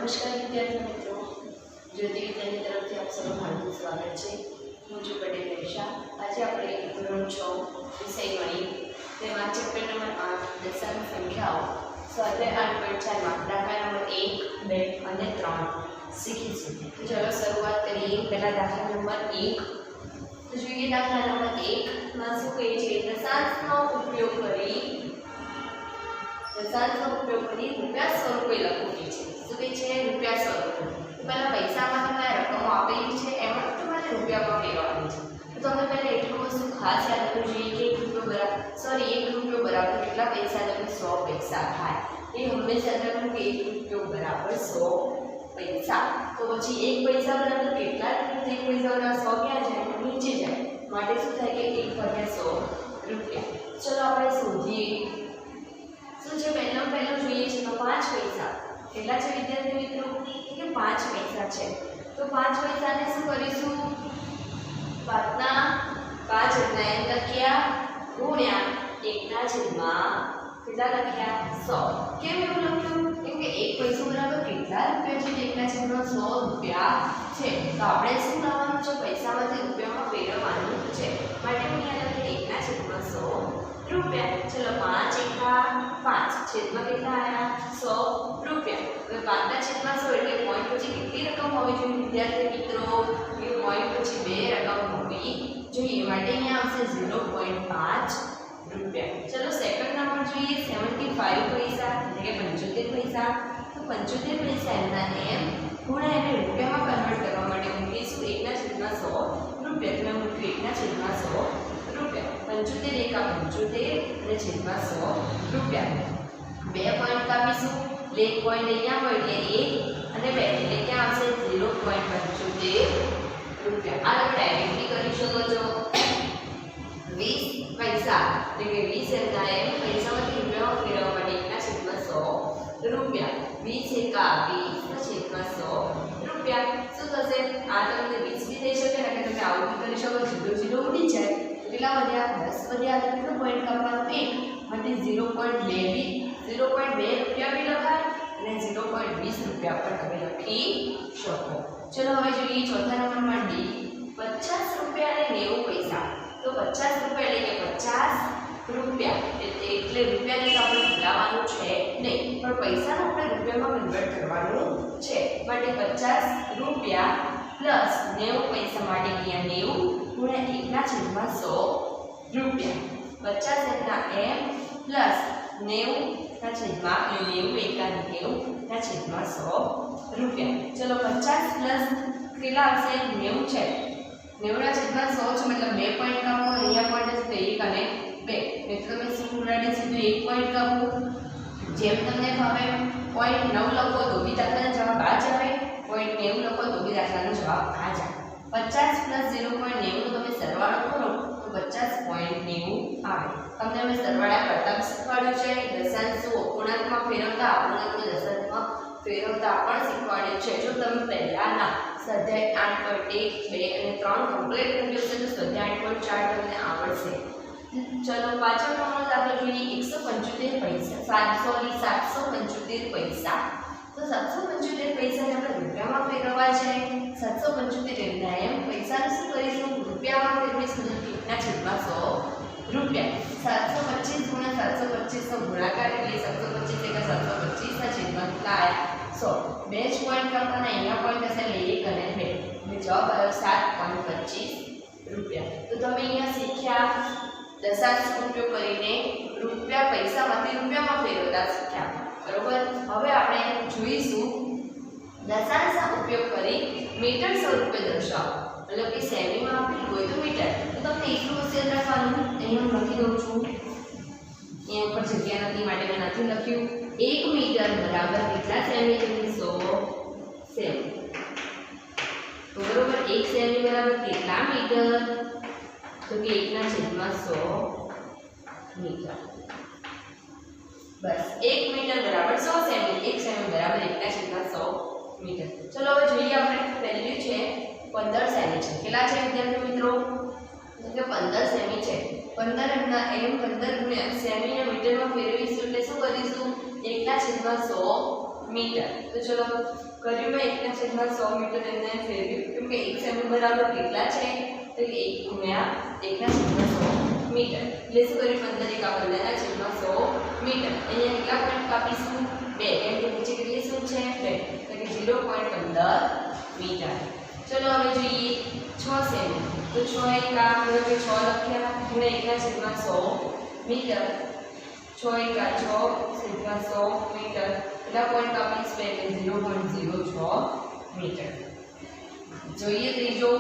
નમસ્કાર વિદ્યાર્થી મિત્રો, જ્યોતિ વિદ્યાની તરફથી આપ સૌનું હાર્દિક સ્વાગત છે। હું છું પટેલ નિશા। આજે આપણે ધોરણ 6 વિષય ગણિત તેમાં ચેપ્ટર નંબર 8 દશાંશ સંખ્યાઓ સ્વાધ્યાય 8.4 માં દાખલા નંબર 1, 2 અને 3 શીખીશું। તો ચાલો શરૂઆત કરીએ। પહેલા દાખલા નંબર 1 તો જોઈએ। દાખલા નંબર 1 માં શું કહે છે? દશાંશનો ઉપયોગ કરી રૂપિયા સ્વરૂપે લખવું છે। શું કહે છે? રૂપિયા સ્વરૂપે। તો પહેલા પૈસામાં તમારે રકમો આપેલી છે, એમાં તમારે રૂપિયામાં ફેરવવાની છે। તો તમે પહેલા એટલું વસ્તુ ખાસ યાદ રાખવું જોઈએ કે 1 રૂપિયો બરાબર કેટલા પૈસા? તમે 100 પૈસા થાય। એ હંમેશા યાદ રાખવું કે 1 રૂપિયો બરાબર 100 પૈસા। તો પછી 1 પૈસા બરાબર કેટલા? 1 પૈસા બરાબર 100 ક્યાં જાય? નીચે જાય। માટે શું થાય કે 1/100 રૂપિયા। ચલો આપણે શોધીએ શું છે। પહેલું જોઈએ છે તો 5 પૈસા કેટલા છે વિદ્યાર્થી મિત્રો? કે 5 પૈસા છે। તો 5 પૈસાને શું કરીશું? 5 ના 5 એમ લખ્યા ગુણ્યા 1 ના છેદમાં કેટલા લખ્યા? 100। કેમ એવું લખ્યું? કેમ કે 1 પૈસો બરાબર કેટલા રૂપિયા છે? 1 ના છેદમાં 100 રૂપિયા છે। તો આપણે શું કરવાનું છે? પૈસામાંથી રૂપિયામાં ફેરવવાનું છે। માટે હું અહીંયા લખી 1 ના છેદમાં 100 રૂપિયા। ચલો 5 એકા 5 છેદમાં કેટલા આવ્યા? 100 રૂપિયા। હવે 5 ના છેદમાં 100 એટલે પોઈન્ટ પછી કેટલી રકમ હોવી જોઈએ વિદ્યાર્થી મિત્રો? એ પોઈન્ટ પછી 2 રકમ હોવી જોઈએ। માટે અહીંયા આવશે 0.5 રૂપિયા। ચલો સેકન્ડ નંબર જોઈએ। 75 પૈસા એટલે કે 75 પૈસા। તો 75 પૈસા એમના એમ ગુણ્યા એને રૂપિયામાં કન્વર્ટ કરવા માટે મૂકીશું 1 ના છેદમાં 100 રૂપિયા। તમે મૂક્યું 1 ના છેદમાં 100 રૂપિયા। 75 એકા 75 અને છેદમાં 100 રૂપિયા। 2 પોઈન્ટ કાપીશું એટલે 1 પોઈન્ટ અહીંયા હોય એટલે 1 અને 2 એટલે ક્યાં આવશે? 0.75 રૂપિયા। આ તમે ડાયરેક્ટલી કરી શકો છો। 20 પૈસા એટલે કે 20 એમના એમ પૈસામાંથી રૂપિયામાં ફેરવવા માટે 1 ના છેદમાં 100 રૂપિયા। 20 એકા 20 ના છેદમાં 100 રૂપિયા। શું થશે? આ તમને 20 બી થઈ શકે ને કે તમે આવું બી કરી શકો। 0 ઉડી જાય કેટલા વધ્યા? 10 વધ્યા। તો કેટલો પોઈન્ટ કાપવાનો? 1 માટે 0.2 રૂપિયા બી લખાય અને 0.20 રૂપિયા પણ તમે લખી શકો। ચલો હવે જોઈએ ચોથા નંબરમાં ડી 50 રૂપિયા અને 90 પૈસા। તો 50 રૂપિયા એટલે કે 50 રૂપિયા એટલે રૂપિયાને તો આપણે ભૂલાવાનું છે નહીં, પણ પૈસાનો આપણે રૂપિયામાં કન્વર્ટ કરવાનું છે। માટે 50 રૂપિયા પ્લસ 90 પૈસા માટે અહીંયા 90 ગુણ્યા 1 ના છેદમાં 100 રૂપિયા। 50 એમના એમ પ્લસ 90 ના છેદમાં 90 એકા 90 ના છેદમાં 100 રૂપિયા। ચલો 50 પ્લસ કેટલા આવશે? 90 છે। 90 ના છેદમાં 100 છે મતલબ 2 પોઈન્ટ કાપો। અહીંયા પોઈન્ટ હશે 1 અને 2 એટલે તમે શું ઉડાડી સીધું 1 પોઈન્ટ કાપો। જેમ તમને ભાવે પોઈન્ટ 9 લખો તો બી દાખલાનો જવાબ આ જ આવે, પોઈન્ટ 90 લખો તો બી દાખલાનો જવાબ આ જ આવે। 50 પ્લસ 0.90 નો તમે સરવાળો કરો તો 50.90 આવે। તમને અમે સરવાળા કરતા શીખવાડ્યું છે, દશાંશ અપૂર્ણાંકમાં ફેરવતા અપૂર્ણાંકને દશાંશમાં ફેરવતા પણ શીખવાડ્યું છે। જો તમે પહેલાના સ્વાધ્યાય 8.1, 2 અને 3 કમ્પ્લીટ કર્યું છે તો સ્વાધ્યાય 8.4 તમને આવડશે। ચલો પાછળ નંબરનો દાખલો જોઈએ। 175 પૈસા 775 પૈસા। તો 775 પૈસાને આપણે રૂપિયામાં ફેરવવા છે। 775 એમના એમ પૈસાને શું કરીશું? રૂપિયામાં ફેરવીશું 1 ના છેદમાં 100 રૂપિયા। 725 ગુણ્યા 725 નો ગુણાકાર એટલે 725 એકા 725 ના છેદમાં કેટલા આવ્યા? 100। 2 જ પોઈન્ટ કાપવાના, અહીંયા પોઈન્ટ હશે એટલે 1 અને 2 એટલે જવાબ આવ્યો 7.25 રૂપિયા। તો તમે અહીંયા શીખ્યા દશાંશનો ઉપયોગ કરીને રૂપિયા પૈસામાંથી રૂપિયામાં ફેરવતા શીખ્યા, બરોબર। હવે આપણે જોઈશું દશાંશનો ઉપયોગ કરી મીટર સ્વરૂપે દર્શાવો। મતલબ કે સેમીમાં આપેલું હોય તો મીટર। તો તમને એટલું વસ્તુ યાદ રાખવાનું, અહીંયા હું લખી દઉં છું, અહીંયા ઉપર જગ્યા નથી માટે મેં નથી લખ્યું। 1 મીટર બરાબર કેટલા સેમી? 100 સેમી। તો બરોબર 1 સેમી બરાબર કેટલા મીટર? તો કે 1 ના છેદમાં 100 મીટર। બસ 1 મીટર બરાબર 100 સેમી, 1 સેમી બરાબર 1 ના છેદમાં 100 મીટર। ચલો હવે જોઈએ આપણે વેલ્યુ છે 15 સેમી છે। કેટલા છે વિદ્યાર્થી મિત્રો? તો કે 15 સેમી છે। 15 એમના એમ 15 ગુણ્યા સેમીને મીટરમાં ફેરવીશું એટલે શું કરીશું? 1 ના છેદમાં 100 મીટર। તો ચલો કર્યું મેં 1/100 મીટર એમને ફેરવ્યું કેમ કે 1 સેમી બરાબર કેટલા છે તો 1 ગુણ્યા 1/100 મીટર એટલે શું કર્યું 15 × 15/100 મીટર અહીંયા કેટલા પોઈન્ટ કાપીશું 2 કેમ કે નીચે કેટલી શું છે 2 એટલે કે 0.15 મીટર ચલો હવે જોઈએ 6 સેમી તો 6 એકા એટલે કે 6 લખ્યા ગુણ્યા 1/100 મીટર 6 એકા 6/100 મીટર કેટલા પોઈન્ટ કાપીશું એટલે 0.06 મીટર જોઈએ ત્રીજો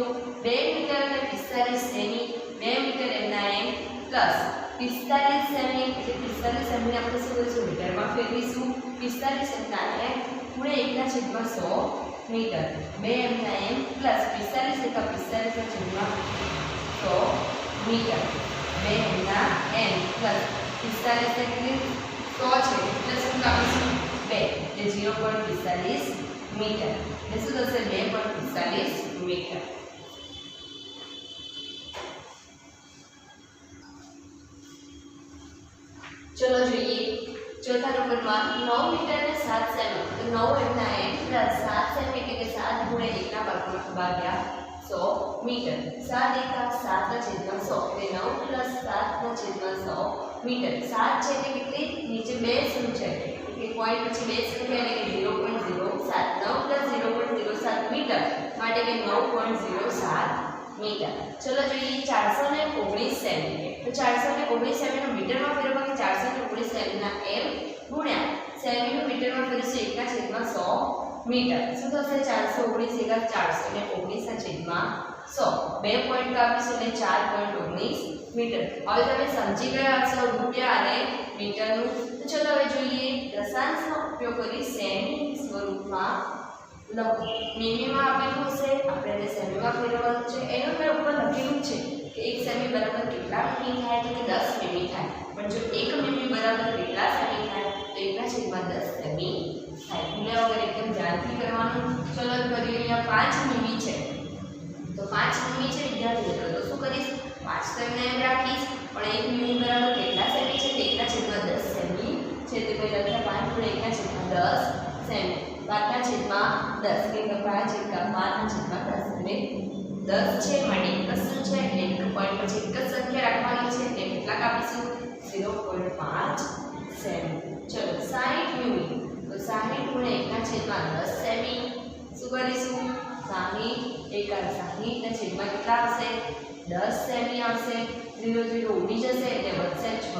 2 મીટર અને 45 સેમી 2 મીટર એમના એમ પ્લસ 45 સેમી એટલે 45 સેમી આપણે શું કરીશું મીટરમાં ફેરવીશું 45 એમના એમ ગુણ્યા 1/100 મીટર 2 એમના એમ પ્લસ 45 એકા 45/100 મીટર 2 એમના એમ પ્લસ 45 એટલે 100 છે એટલે શું કાપીશું 2 એટલે 0.45 મીટર એટલે શું થશે 2.45 મીટર चलो જોઈએ ચોથા નંબરમાં 9 મીટર અને 7 સેમી તો 9 એમના એમ પ્લસ 7 સેમી એટલે કે 7 ગુણ્યા 1 ના ભાગ્યા 100 મીટર 7 એકા 7/100 એટલે 9 પ્લસ 7/100 મીટર 7 છે એટલે કેટલી નીચે 2 શું છે એટલે પોઈન્ટ પછી 2 સંખ્યા એટલે કે 0.07 9 પ્લસ 0.07 મીટર માટે કે 9.07 મીટર ચલો જોઈએ 419 સેમી तो 419 સેમી નો મીટરમાં ફેરવવા કે 419 સેમીના એમ ગુણ્યા સેમીનું મીટરમાં ફેરવીશું 1/100 મીટર શું થશે 419 એકા 419/100 બે પોઈન્ટ કાપીશું એટલે 4.19 મીટર હવે તમે સમજી ગયા હશો રૂપિયા અને મીટરનું તો ચલો હવે જોઈએ દશાંશનો ઉપયોગ કરી સેમી સ્વરૂપમાં લખો મિમીમાં આપેલું હશે આપણે એને સેમીમાં ફેરવવાનું છે એનું મેં ઉપર લખેલું છે કે 1 સેમી બરાબર કેટલા મીમી થાય તો કે 10 મીમી થાય પણ જો 1 મીમી બરાબર કેટલા સેમી થાય તો 1/10 સેમી થાય ભૂલ્યા વગર એકદમ ધ્યાનથી કરવાનું ચલો કરીએ અહીંયા 5 મીમી છે તો 5 મીમી છે વિદ્યાર્થી મિત્રો તો શું કરીશ 5 તો એમને એમ રાખીશ પણ 1 મીમી બરાબર કેટલા સેમી છે તો 1/10 સેમી છે તો કોઈ લખ્યા 5 ગુણ્યા 1/10 સેમી 5/10 કે 5 એકા 5/10 એટલે 10 છે માટે એક શું છે એક પોઈન્ટ પછી એક જ સંખ્યા રાખવાની છે એટલે કેટલા કાપીશું 0.5 સેમી ચલો 60 મીમી તો 60 ગુણ્યા 1/10 સેમી શું કરીશું 60 એકા 60 ને છેદમાં કેટલા આવશે 10 સેમી આવશે 0 0 ઉડી જશે એટલે વધશે 6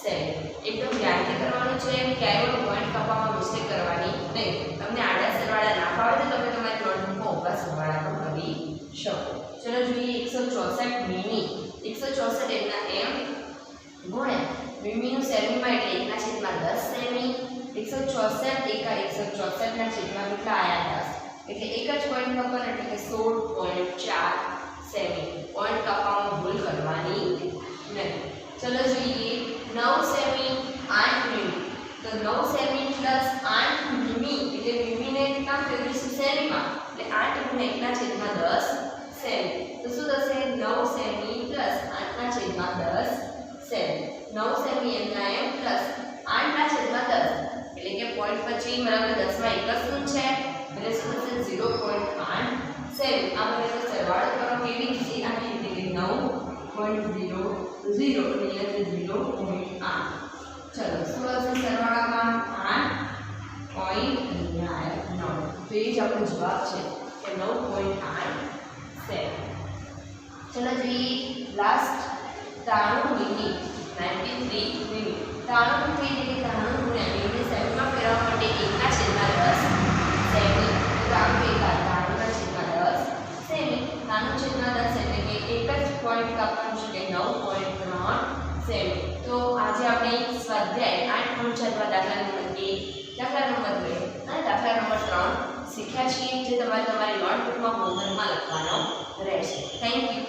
સેમી એકદમ ધ્યાનથી કરવાનું છે ક્યારેય પોઈન્ટ કાપવામાં મિસ્ટેક કરવાની નહીં તમને આડા સરવાળા ના ફાવે તો તમે તમારી નોટબુકમાં ઊભા સરવાળા પણ કરી શકો ચલો જોઈએ 164 મીમી 164 એમના એમ ગુણ્યા મીમીનું સેમીમાં એટલે 1/10 સેમી 164 એકા 164 ના છેદમાં કેટલા આયા 10 એટલે એક જ પોઈન્ટ કપાનો એટલે કે 16.4 સેમી પોઈન્ટ કાપવામાં ભૂલ કરવાની નહીં ચલો જોઈએ 9 સેમી 8 મીમી તો 9 સેમી પ્લસ 8 મીમી એટલે મીમીને કેટલા ફેરવીશું સેમીમાં એટલે 8 ગુણ્યા 1/10 સેમી તો શું થશે 9 સેમી પ્લસ 8/10 સેમી 9 સેમી એમના એમ પ્લસ 8/10 એટલે કે પોઈન્ટ પછી બરાબર 10 માં એક જ શું છે એટલે શું થશે 0.8 સેમી આ બંનેનો સરવાળો કરો કેવી રીતે આની રીતે 9.00 એટલે 0.8 ચલો શું હશે સરવાળામાં 8 પોઈન્ટ 9 તો એ જ આપણો જવાબ છે કે 9.8 સેમી ચલો જોઈએ લાસ્ટ 93 મીમી 93 મીમી 93 મીમી એટલે 93 ગુણ્યા મીમી સેમીમાં ફેરવવા માટે 1/10 સેમી 93 એકા 93/10 સેમી 93/10 એટલે કે એક જ પોઈન્ટ કાપવાનું છે કે 9.3 સેમી તો આજે આપણે સ્વાધ્યાય 8.4 દાખલા નંબર 1 દાખલા નંબર 2 અને દાખલા નંબર 3 શીખ્યા છીએ જે તમારે તમારી નોટબુકમાં હોમવર્કમાં લખવાનો રહેશે થેન્ક યુ